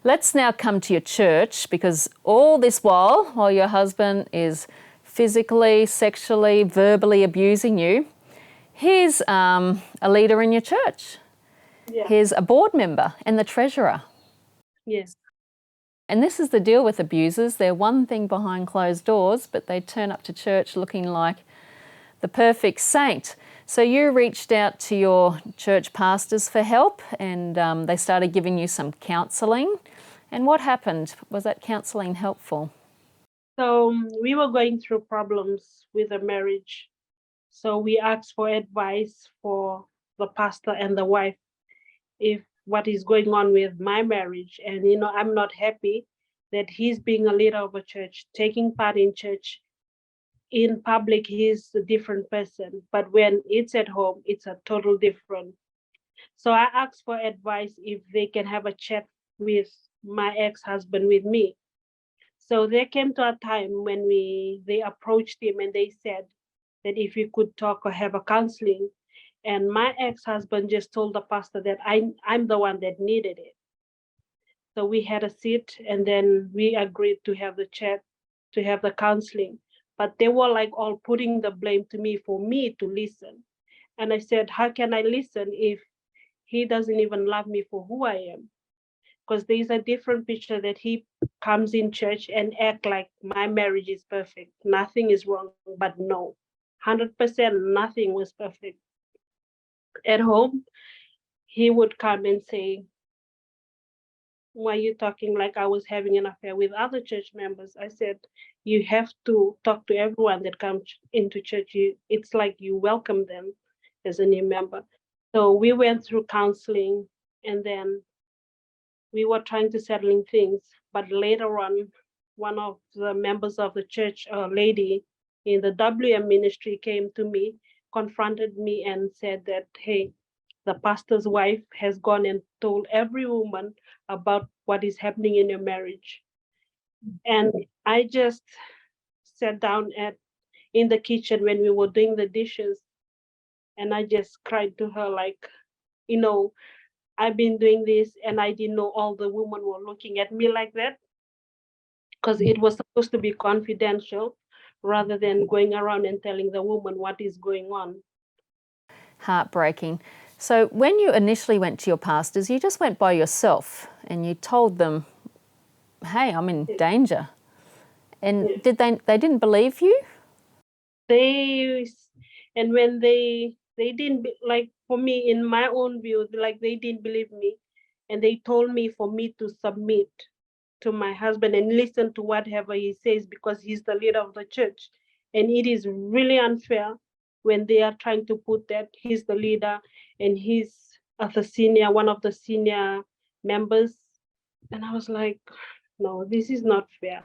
Let's now come to your church, because all this while your husband is physically, sexually, verbally abusing you, he's a leader in your church. Yeah. He's a board member and the treasurer. Yes. And this is the deal with abusers. They're one thing behind closed doors, but they turn up to church looking like the perfect saint. So you reached out to your church pastors for help, and they started giving you some counselling. And what happened? Was that counselling helpful? So we were going through problems with the marriage. So we asked for advice for the pastor and the wife if what is going on with my marriage. And, I'm not happy that he's being a leader of a church, taking part in church. In public, he's a different person, but when it's at home, it's a total different. So I asked for advice if they can have a chat with my ex-husband with me. So there came to a time when they approached him and they said that if we could talk or have a counseling. And my ex-husband just told the pastor that I'm the one that needed it. So we had a seat and then we agreed to have the chat, to have the counseling. But they were like all putting the blame to me for me to listen. And I said, how can I listen if he doesn't even love me for who I am? Because there's a different picture that he comes in church and act like my marriage is perfect. Nothing is wrong, but no, 100% nothing was perfect. At home, he would come and say, why are you talking like I was having an affair with other church members? I said, you have to talk to everyone that comes into church. It's like you welcome them as a new member. So we went through counseling and then we were trying to settling things. But later on, one of the members of the church, a lady in the WM ministry, came to me, confronted me and said that, hey, the pastor's wife has gone and told every woman about what is happening in your marriage. And I just sat down in the kitchen when we were doing the dishes, and I just cried to her like, I've been doing this and I didn't know all the women were looking at me like that, because it was supposed to be confidential rather than going around and telling the woman what is going on. Heartbreaking. So when you initially went to your pastors, you just went by yourself and you told them, hey, I'm in danger. And did they didn't believe you? And when they didn't, like, for me, in my own view, like, they didn't believe me, and they told me for me to submit to my husband and listen to whatever he says because he's the leader of the church. And it is really unfair when they are trying to put that he's the leader and he's one of the senior members. And I was like, no, this is not fair.